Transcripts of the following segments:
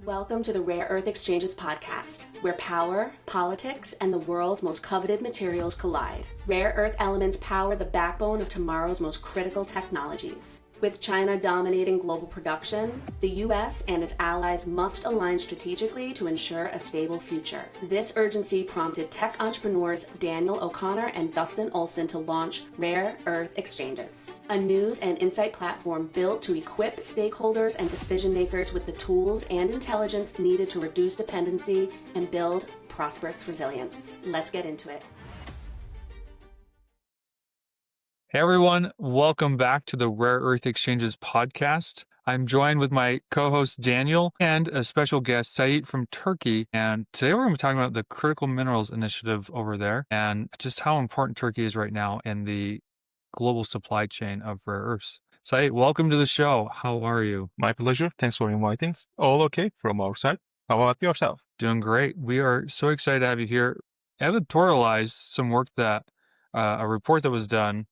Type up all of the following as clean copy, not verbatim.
Welcome to the Rare Earth Exchanges podcast, where power, politics, and the world's most coveted materials collide. Rare earth elements power the backbone of tomorrow's most critical technologies. With China dominating global production, the U.S. and its allies must align strategically to ensure a stable future. This urgency prompted tech entrepreneurs Daniel O'Connor and Dustin Olson to launch Rare Earth Exchanges, a news and insight platform built to equip stakeholders and decision makers with the tools and intelligence needed to reduce dependency and build prosperous resilience. Let's get into it. Hey everyone, welcome back to the Rare Earth Exchanges podcast. I'm joined with my co-host Daniel and a special guest, Sait from Turkey. And today we're going to be talking about the Critical Minerals Initiative over there and just how important Turkey is right now in the global supply chain of rare earths. Sait, welcome to the show. How are you? My pleasure. Thanks for inviting. All okay from our side. How about yourself? Doing great. We are so excited to have you here. Editorialized some work that, a report that was done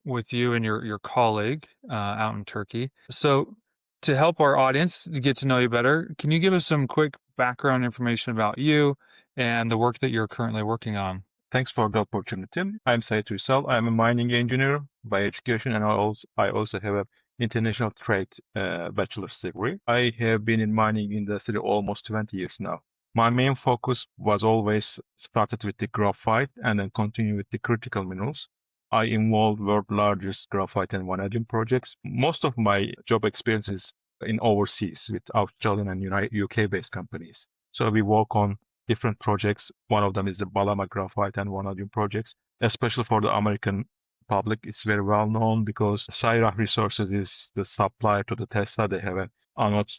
with you and your colleague out in Turkey. So to help our audience get to know you better, can you give us some quick background information about you and the work that you're currently working on? Thanks for the opportunity. I'm Sait Uysal. I'm a mining engineer by education, and I also have an international trade bachelor's degree. I have been in mining industry almost 20 years now. My main focus was always started with the graphite and then continue with the critical minerals. I involved world largest graphite and vanadium projects. Most of my job experience is in overseas with Australian and UK based companies. So we work on different projects. One of them is the Balama graphite and vanadium projects, especially for the American public. It's very well known because Syrah Resources is the supplier to the Tesla. They have an anode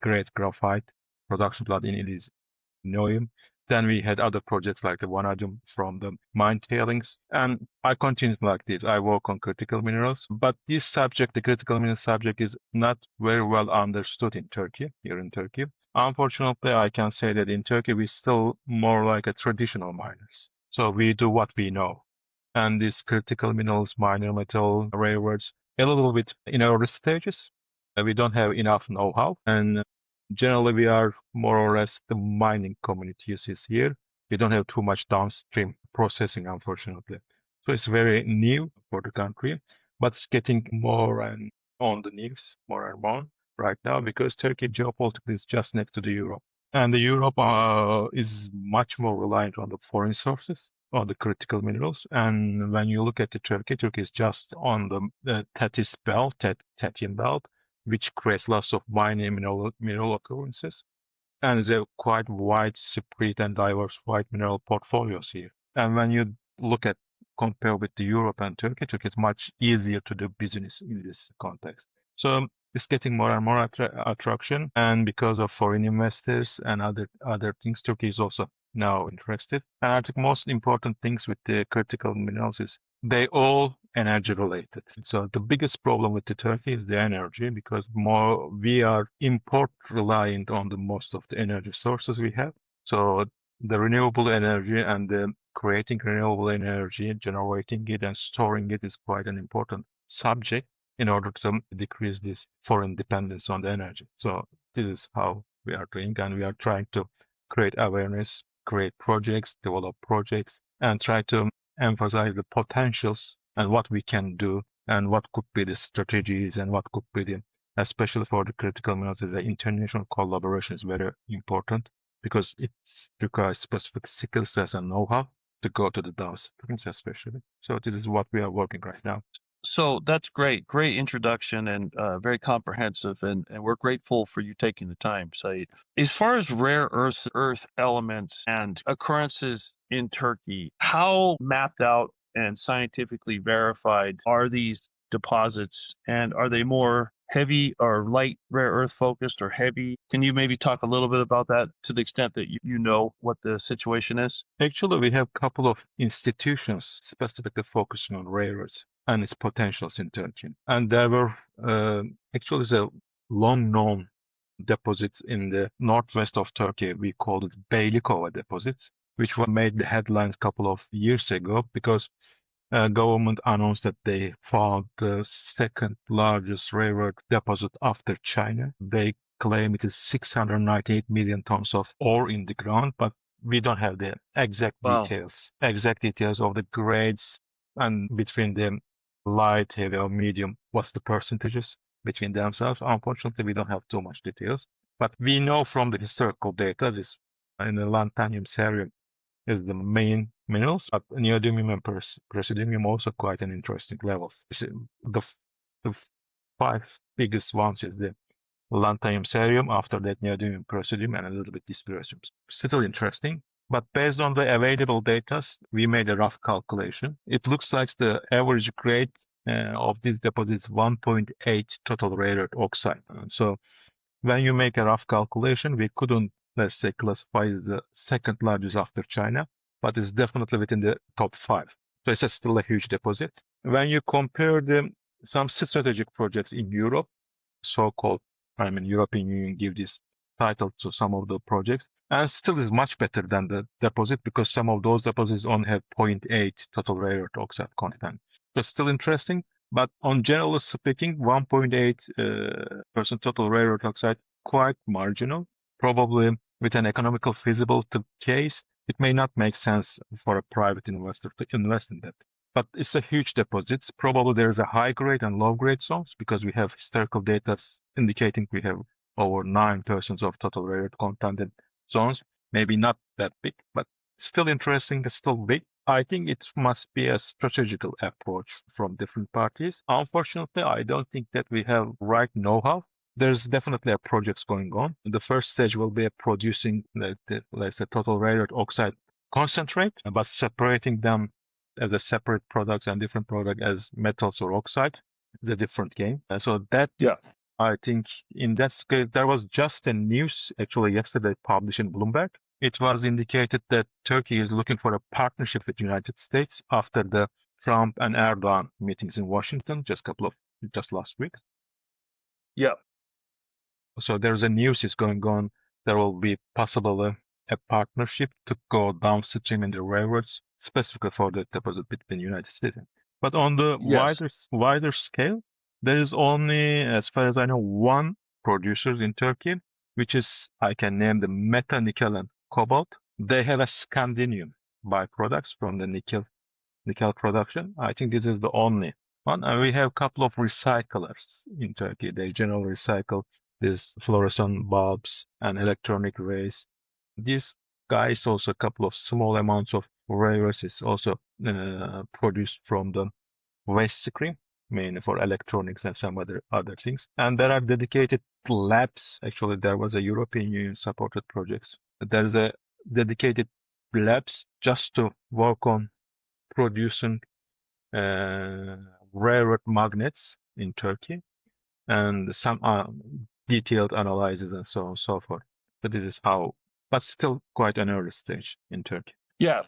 grade graphite production plant in Illinois. Then we had other projects like the vanadium from the mine tailings. And I continued like this. I work on critical minerals, but this subject, the critical minerals subject, is not very well understood in Turkey, here in Turkey. Unfortunately, I can say that in Turkey, we're still more like a traditional miners. So we do what we know. And these critical minerals, minor metal, rare earths, a little bit in early stages. We don't have enough know-how. And generally, we are more or less the mining communities is here. We don't have too much downstream processing, unfortunately. So it's very new for the country, but it's getting more and on the news more and more right now because Turkey geopolitically is just next to the Europe. And the Europe is much more reliant on the foreign sources, on the critical minerals. And when you look at the Turkey is just on the Tethys belt, Tethyan belt, which creates lots of mining mineral occurrences. And there's a quite widespread and diversified mineral portfolios here. And when you look at compare with the Europe and Turkey is much easier to do business in this context. So it's getting more and more attraction, and because of foreign investors and other things, Turkey is also now interested. And I think most important things with the critical minerals is they all energy related. So the biggest problem with the Turkey is the energy because we are import reliant on the most of the energy sources we have. So the renewable energy and the creating renewable energy, generating it and storing it is quite an important subject in order to decrease this foreign dependence on the energy. So this is how we are doing, and we are trying to create awareness, create projects, develop projects, and try to emphasize the potentials and what we can do and what could be the strategies and what could be especially for the critical minerals, the international collaboration is very important because it requires specific skill sets and know-how to go to the downstreams especially. So this is what we are working right now. So that's great. Great introduction and very comprehensive. And we're grateful for you taking the time, Said. As far as rare earth elements and occurrences in Turkey, how mapped out and scientifically verified are these deposits? And are they more heavy or light rare earth focused or heavy? Can you maybe talk a little bit about that to the extent that you know what the situation is? Actually, we have a couple of institutions specifically focusing on rare earths and its potentials in Turkey. And there were actually a long-known deposits in the northwest of Turkey. We called it Beylikova deposits, which made the headlines a couple of years ago because government announced that they found the second largest rare earth deposit after China. They claim it is 698 million tons of ore in the ground, but we don't have the exact Wow. details of the grades and between the light, heavy, or medium, what's the percentages between themselves. Unfortunately, we don't have too much details, but we know from the historical data this in the lanthanum cerium is the main minerals, but neodymium and praseodymium also quite an interesting levels. The five biggest ones is the lanthanum cerium, after that neodymium, praseodymium, and a little bit dysprosium. Still interesting, but based on the available data, we made a rough calculation. It looks like the average grade of this deposit is 1.8 total rare earth oxide. So when you make a rough calculation, we couldn't, let's say, classify as the second largest after China, but it's definitely within the top 5. So it's still a huge deposit. When you compare some strategic projects in Europe, so-called, European Union give this title to some of the projects, and still is much better than the deposit because some of those deposits only have 0.8 total rare earth oxide content. So it's still interesting, but on generally speaking, 1.8% total rare earth oxide, quite marginal. Probably with an economical feasible case, it may not make sense for a private investor to invest in that. But it's a huge deposit. Probably there is a high grade and low grade zones because we have historical data indicating we have over 9% of total rare earth content zones. Maybe not that big, but still interesting, still big. I think it must be a strategical approach from different parties. Unfortunately, I don't think that we have right know-how. There's definitely a projects going on. The first stage will be producing let's say total rare earth oxide concentrate, but separating them as a separate products and different product as metals or oxides is a different game. So that, Yeah. I think in that scale, there was just a news actually yesterday published in Bloomberg. It was indicated that Turkey is looking for a partnership with the United States after the Trump and Erdogan meetings in Washington just last week. Yeah. So there's a news is going on. There will be possible a partnership to go downstream in the railroads, specifically for the deposit between the United States. But on the Yes. wider scale, there is only, as far as I know, one producer in Turkey, which is, I can name the Meta Nickel and Cobalt. They have a scandium byproducts from the nickel production. I think this is the only one. And we have a couple of recyclers in Turkey. They generally recycle these fluorescent bulbs and electronic waste. These guys also a couple of small amounts of rare earths is also produced from the waste stream, mainly for electronics and some other things. And there are dedicated labs. Actually, there was a European Union supported projects. There's a dedicated labs just to work on producing rare earth magnets in Turkey and some detailed analysis and so on and so forth. But this is how, but still quite an early stage in Turkey. Yeah.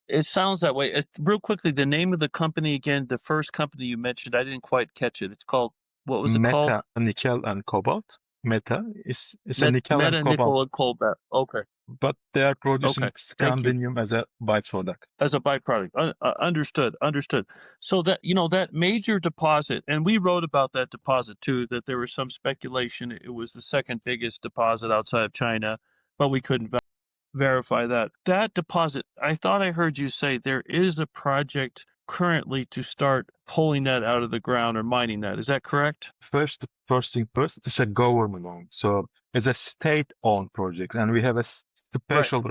It sounds that way. Real quickly, the name of the company again, the first company you mentioned, I didn't quite catch it. It's called, what was it called? Meta Nickel and Cobalt. Meta is a nickel and Meta cobalt, nickel and cobalt. Okay. but they are producing Okay. Thank you. scandium as a byproduct. As a byproduct. Understood. So that, that major deposit, and we wrote about that deposit too, that there was some speculation it was the second biggest deposit outside of China, but we couldn't verify that. That deposit, I thought I heard you say there is a project currently to start pulling that out of the ground or mining that. Is that correct? First thing first, it's a government owned. So it's a state-owned project, and we have a special,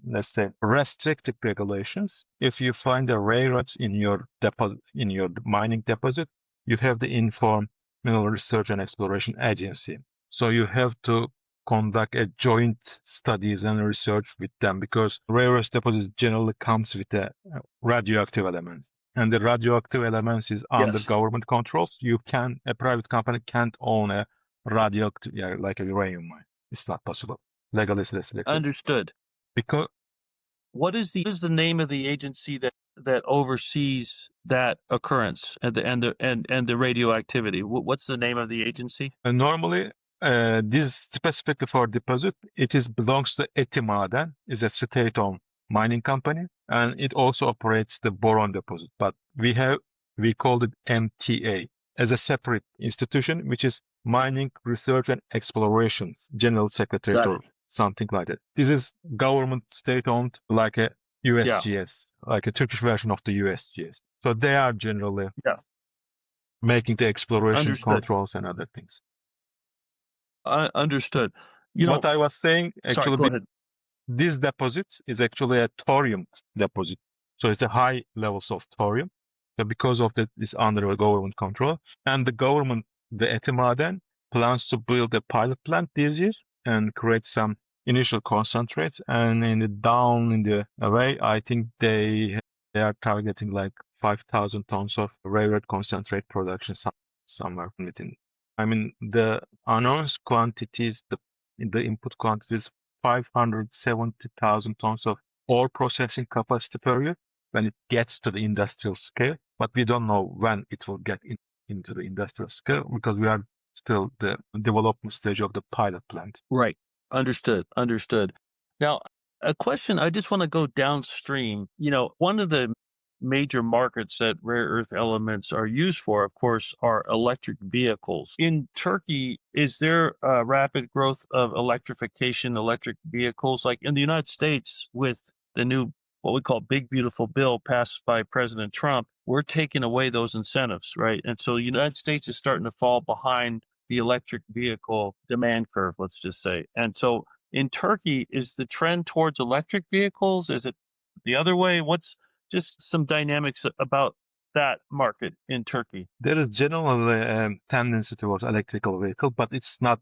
let's say, restrictive regulations. If you find a rare earths in your deposit, in your mining deposit, you have to inform Mineral Research and Exploration Agency. So you have to conduct a joint studies and research with them because rare earth deposits generally comes with a radioactive elements. And the radioactive elements is under government controls. A private company can't own a radioactive, like a uranium mine. It's not possible. Legally, it's restricted. Understood. Because what is the name of the agency that oversees that occurrence and the radioactivity? What's the name of the agency? Normally, this specifically for deposit, belongs to Etimaden, is a state-owned mining company, and it also operates the boron deposit. But we called it MTA, as a separate institution, which is Mining Research and Explorations General Secretariat Got or it. something like that. This is government state-owned, like a Yeah. USGS, like a Turkish version of the USGS. So they are generally Yeah. making the exploration Understood. controls and other things. Understood. What I was saying, Sorry, actually, go ahead. this deposit is actually a thorium deposit. So it's a high levels of thorium. So because of that, it's under a government control. And the government, the Etimaden, plans to build a pilot plant this year and create some initial concentrates. And in the way, I think they are targeting like 5,000 tons of rare earth concentrate production somewhere within. I mean, the announced quantities, the input quantities, 570,000 tons of ore processing capacity per year when it gets to the industrial scale. But we don't know when it will get into the industrial scale because we are still the development stage of the pilot plant. Right. Understood. Now, a question, I just want to go downstream. One of the major markets that rare earth elements are used for, of course, are electric vehicles. In Turkey, is there a rapid growth of electrification, electric vehicles? Like in the United States, with the new, what we call Big Beautiful Bill passed by President Trump, we're taking away those incentives, right? And so the United States is starting to fall behind the electric vehicle demand curve, let's just say. And so in Turkey, is the trend towards electric vehicles? Is it the other way? What's just some dynamics about that market in Turkey? There is generally a tendency towards electrical vehicle, but it's not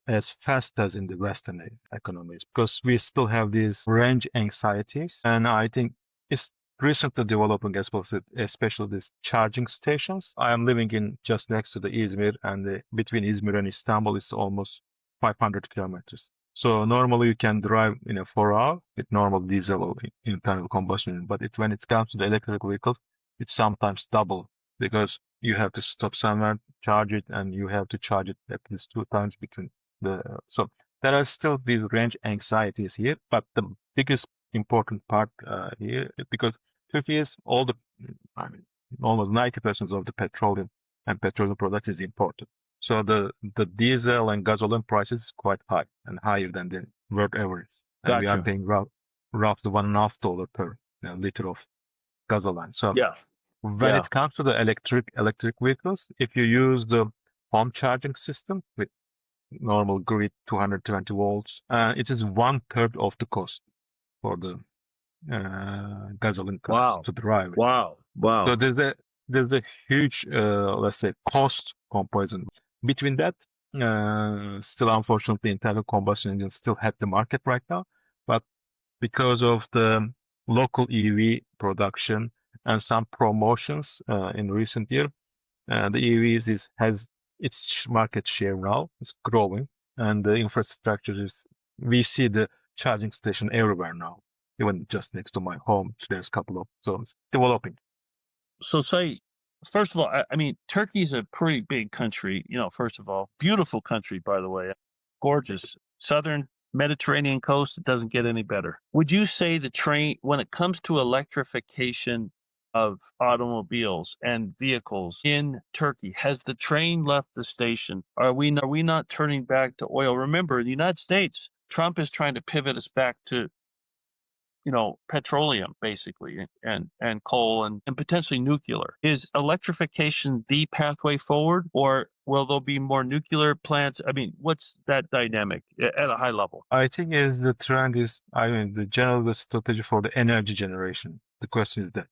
as fast as in the Western economies because we still have these range anxieties. And I think it's recently developing, especially these charging stations. I am living in just next to the Izmir, and between Izmir and Istanbul is almost 500 kilometers. So normally you can drive in a 4 hour with normal diesel or internal combustion, but when it comes to the electric vehicles, it's sometimes double because you have to stop somewhere, charge it, and you have to charge it at least 2 times between so there are still these range anxieties here, but the biggest important part here, because Turkey is almost 90% of the petroleum and petroleum products is imported. So the diesel and gasoline prices is quite high and higher than the world average. And we are Gotcha. paying roughly $1.50 per liter of gasoline. So Yeah. when Yeah. it comes to the electric vehicles, if you use the home charging system with normal grid 220 volts, it is 1/3 of the cost for the gasoline cars Wow. to drive it. Wow. So there's a huge, let's say, cost comparison. Between that, still unfortunately, internal combustion engines still have the market right now, but because of the local EV production and some promotions in recent year, the EVs has its market share now. It's growing, and the infrastructure we see the charging station everywhere now. Even just next to my home, there's a couple of, so it's developing. So say, first of all, I mean, Turkey is a pretty big country, first of all. Beautiful country, by the way. Gorgeous. Southern Mediterranean coast, it doesn't get any better. Would you say the train, when it comes to electrification of automobiles and vehicles in Turkey, has the train left the station? Are we not turning back to oil? Remember, in the United States, Trump is trying to pivot us back to petroleum basically and coal and potentially nuclear. Is electrification the pathway forward, or will there be more nuclear plants? I mean, what's that dynamic at a high level? I think is the trend is, the general strategy for the energy generation. The question is that,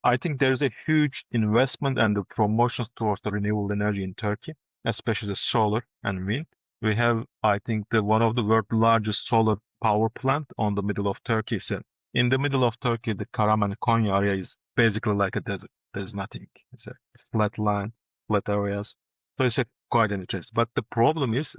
I think there's a huge investment and the promotions towards the renewable energy in Turkey, especially the solar and wind. We have, I think, one of the world's largest solar power plant on the middle of Turkey. So in the middle of Turkey, the Karaman Konya area is basically like a desert. There's nothing. It's a flat land, flat areas. So it's quite an interest. But the problem is,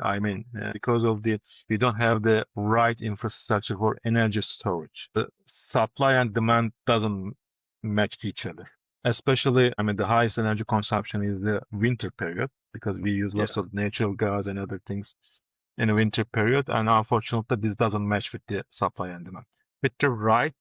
because of we don't have the right infrastructure for energy storage. The supply and demand doesn't match each other. Especially, the highest energy consumption is the winter period because we use lots of natural gas and other things in the winter period. And unfortunately, this doesn't match with the supply and demand. With the right,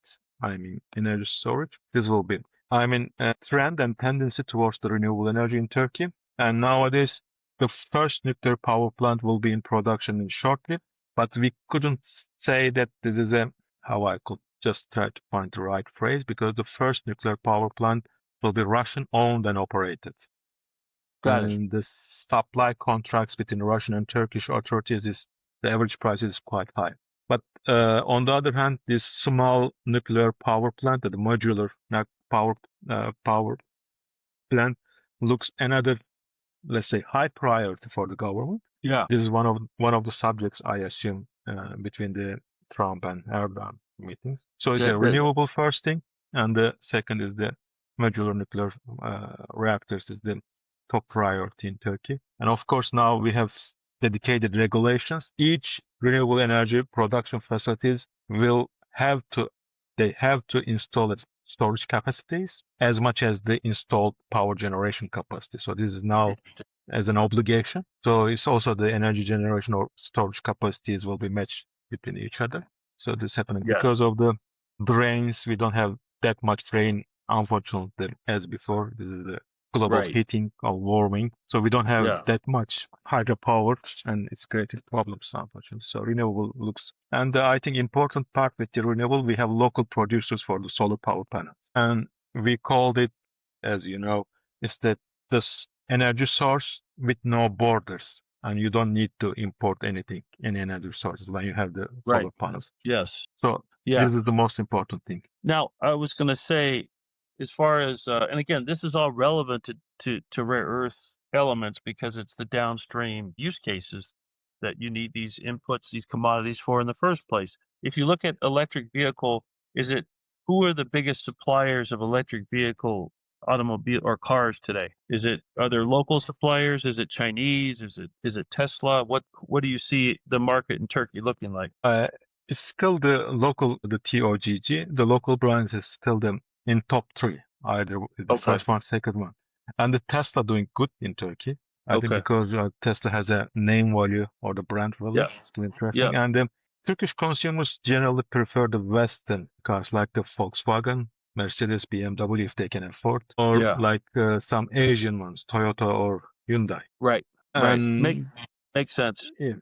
energy storage, this will be, trend and tendency towards the renewable energy in Turkey. And nowadays, the first nuclear power plant will be in production in shortly, but we couldn't say that this is how I could just try to find the right phrase, because the first nuclear power plant will be Russian owned and operated. Got it. And the supply contracts between Russian and Turkish authorities the average price is quite high. But on the other hand, this small nuclear power plant, the modular power plant, looks another, let's say, high priority for the government. Yeah. This is one of the subjects, I assume, between the Trump and Erdogan meetings. So it's a renewable first thing, and the second is the modular nuclear reactors is the top priority in Turkey. And of course, now we have dedicated regulations. Each renewable energy production facilities they have to install its storage capacities as much as the installed power generation capacity. So this is now as an obligation. So it's also the energy generation or storage capacities will be matched between each other. So this is happening because of the rains. We don't have that much rain, unfortunately, as before. This is the global heating or warming. So we don't have that much hydropower, and it's creating problems, unfortunately. So renewable looks, and I think important part with the renewable, we have local producers for the solar power panels. And we called it, as you know, is that this energy source with no borders, and you don't need to import anything, any energy sources when you have the solar panels. Yes. So this is the most important thing. Now, I was going to say, as far as, and again, this is all relevant to rare earth elements because it's the downstream use cases that you need these inputs, these commodities for in the first place. If you look at electric vehicle, who are the biggest suppliers of electric vehicle automobile or cars today? Are there local suppliers? Is it Chinese? Is it Tesla? What do you see the market in Turkey looking like? It's still the TOGG, the local brands is still in top three, either the first one, second one. And the Tesla doing good in Turkey. I think because Tesla has a name value or the brand value. It's still interesting. And the Turkish consumers generally prefer the Western cars like the Volkswagen, Mercedes, BMW, if they can afford, or like some Asian ones, Toyota or Hyundai. Right. Makes sense. Yeah.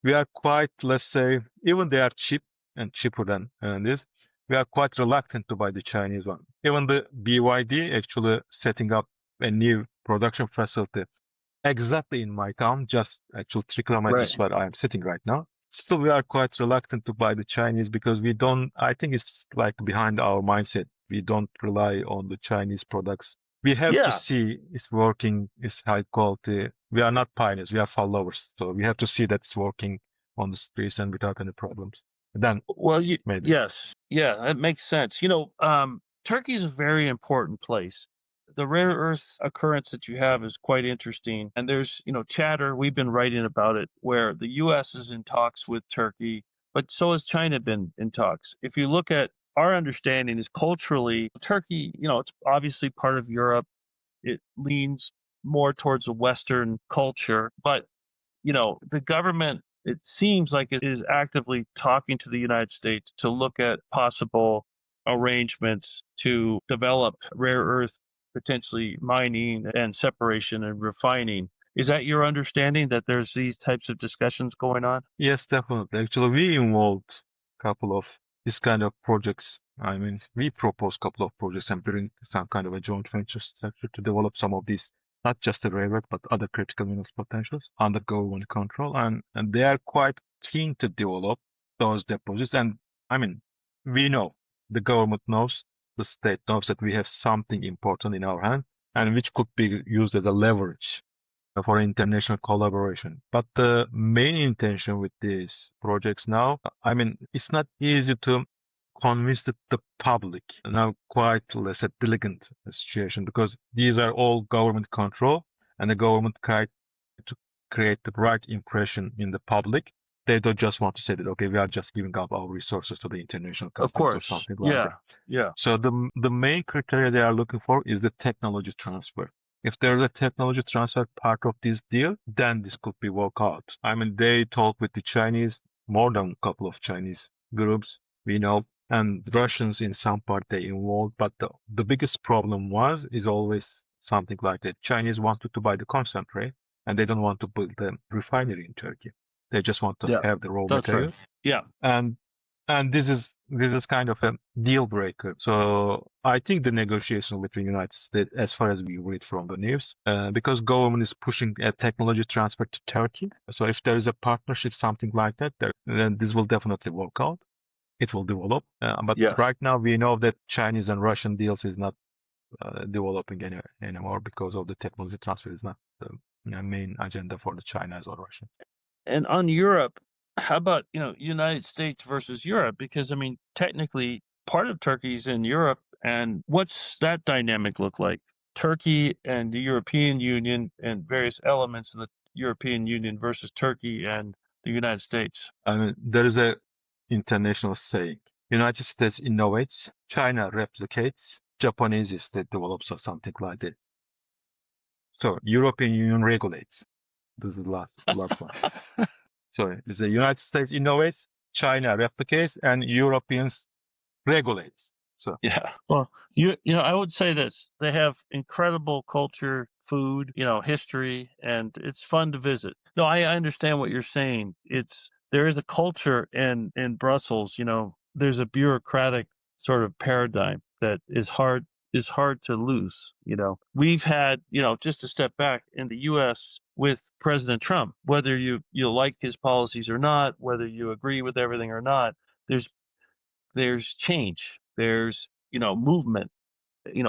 We are quite, let's say, even they are cheap and cheaper than this, we are quite reluctant to buy the Chinese one. Even the BYD actually setting up a new production facility exactly in my town, just actually 3 kilometers where I am sitting right now. Still, we are quite reluctant to buy the Chinese because I think it's like behind our mindset. We don't rely on the Chinese products. We have to see it's working, it's high quality. We are not pioneers, we are followers. So we have to see that it's working on the streets and without any problems. Then, maybe. Yes. Yeah, that makes sense. Turkey is a very important place. The rare earth occurrence that you have is quite interesting. And there's, chatter, we've been writing about it, where the U.S. is in talks with Turkey, but so has China been in talks. If you look at our understanding is culturally, Turkey, it's obviously part of Europe. It leans more towards a Western culture, but, the government, it seems like it is actively talking to the United States to look at possible arrangements to develop rare earth, potentially mining and separation and refining. Is that your understanding that there's these types of discussions going on? Yes, definitely. Actually, we involved a couple of this kind of projects. I mean, we proposed a couple of projects and doing some kind of a joint venture structure to develop some of these, not just the rare earth, but other critical minerals potentials under government control. And they are quite keen to develop those deposits. And I mean, we know, the government knows, the state knows that we have something important in our hand and which could be used as a leverage for international collaboration. But the main intention with these projects now, I mean, it's not easy to convince the public. Now, quite, let's say, delicate situation because these are all government control and the government try to create the right impression in the public. They don't just want to say that, okay, we are just giving up our resources to the international companies or something like that. Yeah. So the main criteria they are looking for is the technology transfer. If there's a technology transfer part of this deal, then this could be worked out. I mean, they talk with the Chinese, more than a couple of Chinese groups, we know, and Russians in some part they involved. But the biggest problem is always something like that. Chinese wanted to buy the concentrate, and they don't want to build a refinery in Turkey. They just want to Yeah, have the raw that's right. materials. Yeah. And this is kind of a deal breaker. So I think the negotiation between United States, as far as we read from the news, because government is pushing a technology transfer to Turkey. So if there is a partnership, something like that, then this will definitely work out. It will develop. But Yes. right now we know that Chinese and Russian deals is not developing anymore because of the technology transfer is not the main agenda for the Chinese or Russian. And on Europe, how about, United States versus Europe? Because, I mean, technically, part of Turkey's in Europe. And what's that dynamic look like? Turkey and the European Union and various elements of the European Union versus Turkey and the United States. I mean, there is a international saying: United States innovates, China replicates, Japanese state develops, or something like that. So European Union regulates. This is the last one. So it's the United States innovates, China replicates, and Europeans regulates. So Yeah. Well, I would say this. They have incredible culture, food, history, and it's fun to visit. No, I understand what you're saying. There is a culture in Brussels, there's a bureaucratic sort of paradigm that is hard to lose. We've had, just to step back in the US with President Trump, whether you like his policies or not, whether you agree with everything or not, there's change, there's movement.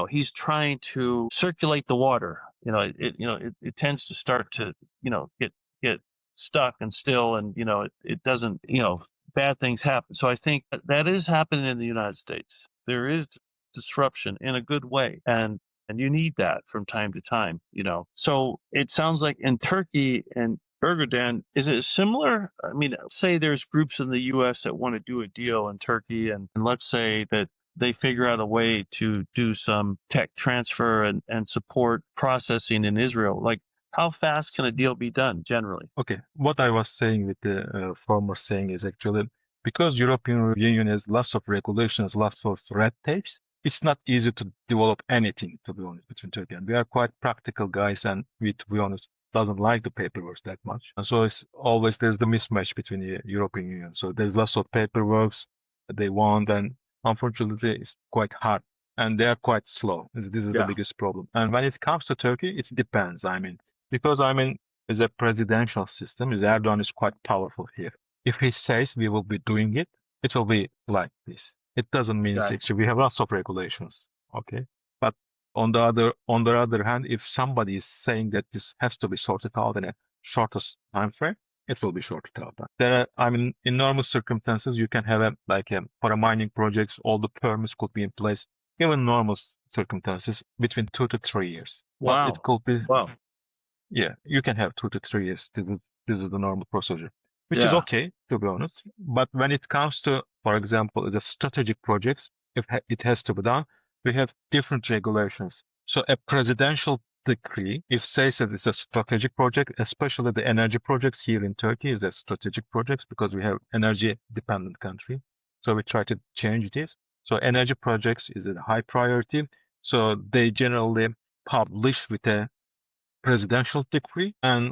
He's trying to circulate the water. It tends to start to get stuck and still, and it doesn't. Bad things happen. So I think that is happening in the United States. There is disruption in a good way, and you need that from time to time. So it sounds like in Turkey and Erdogan, is it similar? I mean, say there's groups in the U.S. that want to do a deal in Turkey, and let's say that they figure out a way to do some tech transfer and support processing in Israel. Like, how fast can a deal be done generally? okay, what I was saying with the former saying is actually because European Union has lots of regulations, lots of red tapes. It's not easy to develop anything, to be honest, between Turkey and we are quite practical guys, and we, to be honest, doesn't like the paperwork that much. And so it's always there's the mismatch between the European Union. So there's lots of paperwork they want, and unfortunately, it's quite hard, and they are quite slow. This is the biggest problem. And when it comes to Turkey, it depends. I mean, because it's a presidential system. Erdogan is quite powerful here. If he says we will be doing it, it will be like this. It doesn't mean actually we have lots of regulations. Okay, but on the other hand, if somebody is saying that this has to be sorted out in a shortest time frame, it will be sorted out. There are, in normal circumstances, you can have for a mining projects, all the permits could be in place, even normal circumstances, between 2 to 3 years. Wow. But it could be, Wow. yeah, you can have 2 to 3 years. This is the normal procedure, which is okay, to be honest. But when it comes to, for example, the strategic projects, if it has to be done, we have different regulations. So a presidential decree, if says that it's a strategic project, especially the energy projects here in Turkey is a strategic projects because we have energy dependent country. So we try to change this. So energy projects is a high priority. So they generally publish with a presidential decree, and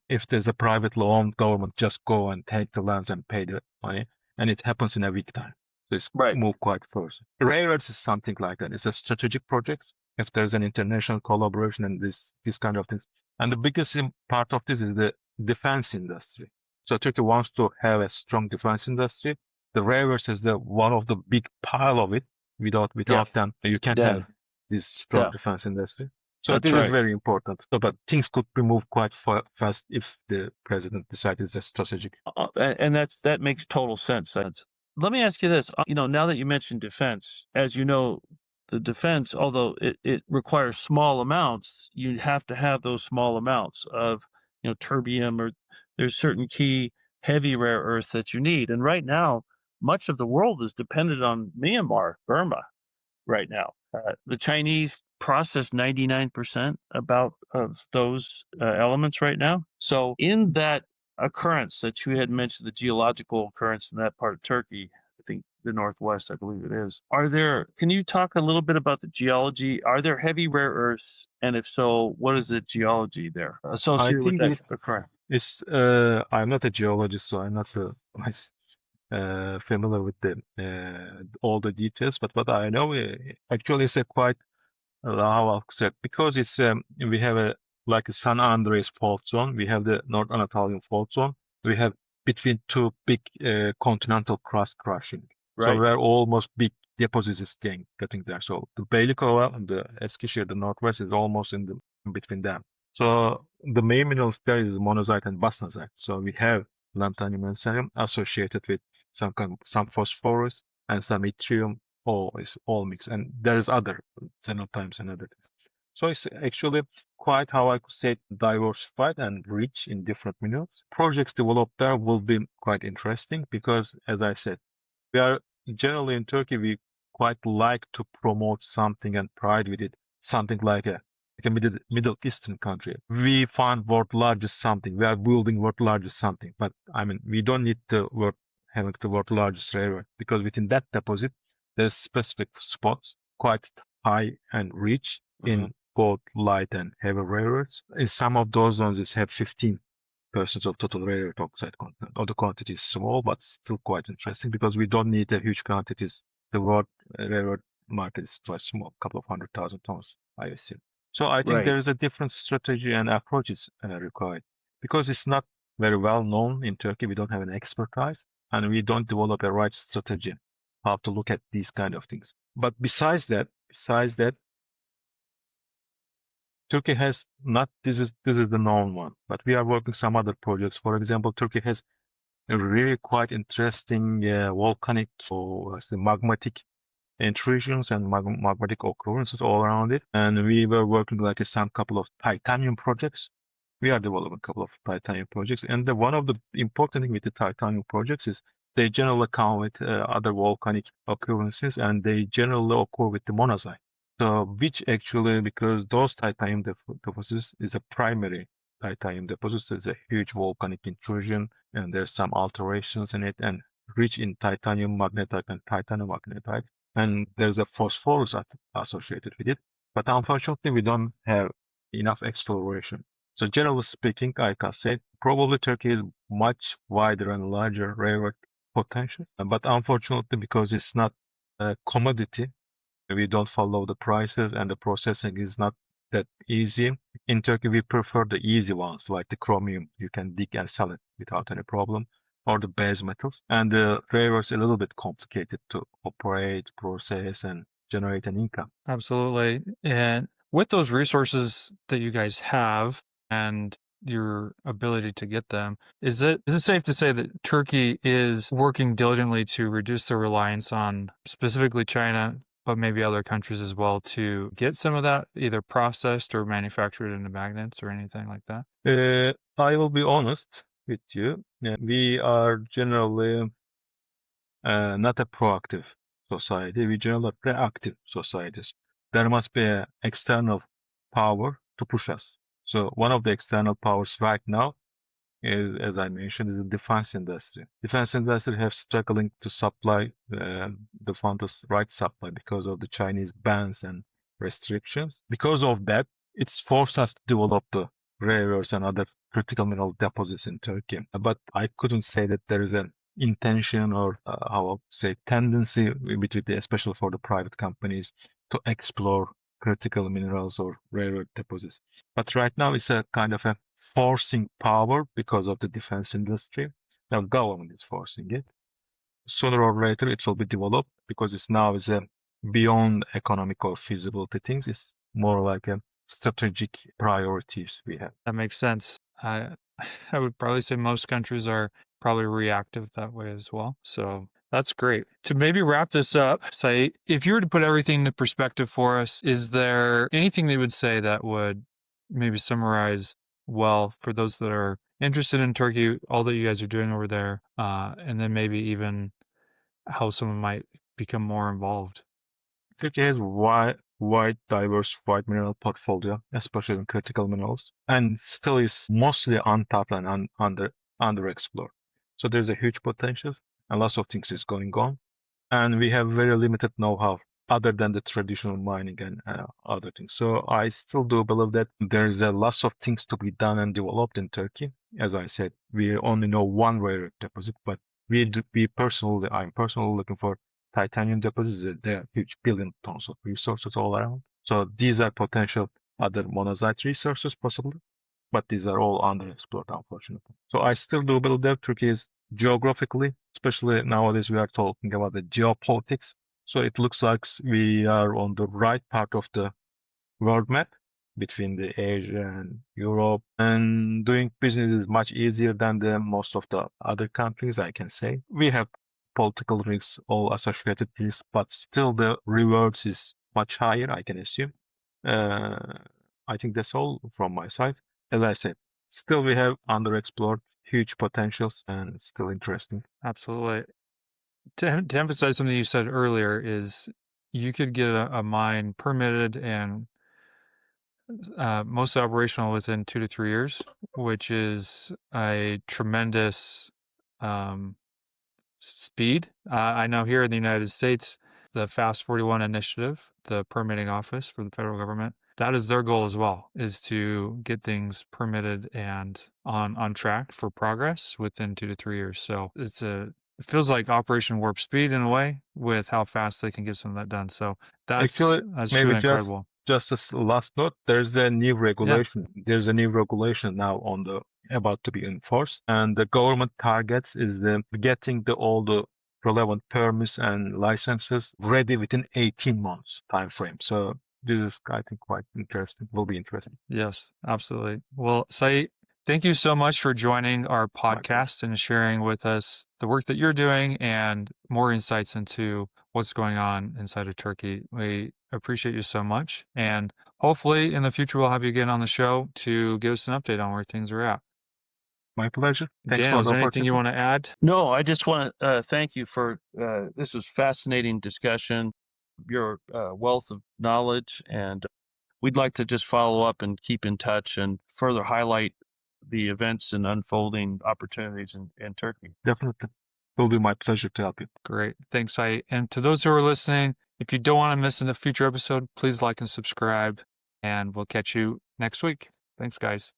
if there's a private loan, government just go and take the lands and pay the money, and it happens in a week time. So it's move quite fast. Rare earths is something like that. It's a strategic project. If there's an international collaboration and this kind of things, and the biggest part of this is the defense industry. So Turkey wants to have a strong defense industry. The rare earths is the one of the big pile of it. Without them, you can't have this strong defense industry. So this is very important. So, but things could be moved quite fast if the president decides it's a strategic. And that makes total sense. Let me ask you this. Now that you mentioned defense, as you know, the defense, although it requires small amounts, you have to have those small amounts of, terbium, or there's certain key heavy rare earths that you need. And right now, much of the world is dependent on Myanmar, Burma, right now. The Chinese process 99% of those elements right now. So in that occurrence that you had mentioned, the geological occurrence in that part of Turkey, I think the Northwest, I believe it is. Can you talk a little bit about the geology? Are there heavy rare earths? And if so, what is the geology there I associated with think that occurrence? it's I'm not a geologist, so I'm not familiar with the all the details. But what I know, actually, it's a quite how I'll say it, because it's we have a like a San Andreas fault zone. We have the North Anatolian fault zone. We have between two big continental crust crushing. So Right. where almost big deposits is getting there. So the Beylikova and the Eskişehir, the Northwest, is almost in between them. So the main minerals there is monazite and bastnasite. So we have lanthanum and cerium associated with some phosphorus and some yttrium. All is all mixed, and there is other xenotypes and other things. So it's actually quite, how I could say, diversified and rich in different minerals. Projects developed there will be quite interesting because, as I said, we are generally in Turkey, we quite like to promote something and pride with it, something like a Middle Eastern country. We found world largest something. We are building world largest something. But I mean, we don't need to work having the world largest railroad, because within that deposit, there's specific spots quite high and rich in both light and heavy rare earths. In some of those zones, it have 15% of total rare earth oxide content. Or the quantity is small, but still quite interesting because we don't need a huge quantities. The world rare earth market is quite small, couple of 100,000 tons, I assume. So I think Right. there is a different strategy and approaches required because it's not very well known in Turkey. We don't have an expertise and we don't develop a right strategy how to look at these kind of things. But besides that, Turkey has not, this is the known one, but we are working some other projects. For example, Turkey has a really quite interesting volcanic or the magmatic intrusions and magmatic occurrences all around it. And we were working like some couple of titanium projects. We are developing a couple of titanium projects. And one of the important thing with the titanium projects is they generally come with other volcanic occurrences, and they generally occur with the monazite. So, which actually, because those titanium deposits is a primary titanium deposit, so it's a huge volcanic intrusion, and there's some alterations in it, and rich in titanium magnetite and titanium magnetite, and there's a phosphorus associated with it. But unfortunately, we don't have enough exploration. So generally speaking, I can say probably Turkey is much wider and larger rare earth potential, but unfortunately, because it's not a commodity, we don't follow the prices and the processing is not that easy. In Turkey, we prefer the easy ones like the chromium. You can dig and sell it without any problem, or the base metals. And the rare earths a little bit complicated to operate, process, and generate an income. Absolutely. And with those resources that you guys have and your ability to get them, is it safe to say that Turkey is working diligently to reduce their reliance on specifically China, but maybe other countries as well, to get some of that either processed or manufactured into magnets or anything like that? I will be honest with you. We are generally not a proactive society. We generally are reactive societies. There must be an external power to push us. So one of the external powers right now is, as I mentioned, is the defense industry. Defense industry have struggling to supply the funds right supply because of the Chinese bans and restrictions. Because of that, it's forced us to develop the rare earths and other critical mineral deposits in Turkey. But I couldn't say that there is an intention or how I say tendency between especially for the private companies to explore critical minerals or rare earth deposits. But right now it's a kind of a forcing power because of the defense industry. Now government is forcing it. Sooner or later it will be developed because it's now is a beyond economic or feasibility things. It's more like a strategic priorities we have. That makes sense. I would probably say most countries are probably reactive that way as well. So that's great. To maybe wrap this up, Sait, if you were to put everything into perspective for us, is there anything they would say that would maybe summarize well for those that are interested in Turkey, all that you guys are doing over there, and then maybe even how someone might become more involved? Turkey has wide, diversified mineral portfolio, especially in critical minerals, and still is mostly untapped and underexplored. So there's a huge potential, and lots of things is going on. and we have very limited know-how other than the traditional mining and other things. So I still do believe that there's a lot of things to be done and developed in Turkey. As I said, we only know one rare earth deposit, but I'm personally looking for titanium deposits. There are huge billion tons of resources all around. So these are potential other monazite resources possibly, but these are all underexplored, unfortunately. So I still do believe that Turkey is geographically, especially nowadays we are talking about the geopolitics. So it looks like we are on the right part of the world map between the Asia and Europe, and doing business is much easier than the most of the other countries, I can say. We have political risks, all associated risks, but still the rewards is much higher, I can assume. Uh, I think that's all from my side. As I said, still we have underexplored huge potentials and it's still interesting. Absolutely. To emphasize something you said earlier is you could get a mine permitted and mostly operational within 2 to 3 years, which is a tremendous speed. I know here in the United States, the Fast 41 initiative, the permitting office for the federal government, that is their goal as well, is to get things permitted and on track for progress within 2 to 3 years. So it feels like Operation Warp Speed in a way with how fast they can get some of that done. So Actually, that's maybe truly incredible. just last note, there's a new Yeah. regulation. There's a new regulation now about to be enforced, and the government targets is getting all the relevant permits and licenses ready within 18 months time frame. So this is, I think, quite interesting. Will be interesting. Yes, absolutely. Well, Sait, thank you so much for joining our pleasure. podcast and sharing with us the work that you're doing and more insights into what's going on inside of Turkey. We appreciate you so much. And hopefully in the future, we'll have you again on the show to give us an update on where things are at. My pleasure. Thanks Daniel, for is the there anything you opportunity. want to add? No, I just want to thank you for this was fascinating discussion, your wealth of knowledge, and we'd like to just follow up and keep in touch and further highlight the events and unfolding opportunities in Turkey. Definitely. It will be my pleasure to help you. Great. Thanks, Sait. And to those who are listening, if you don't want to miss a future episode, please like and subscribe, and we'll catch you next week. Thanks, guys.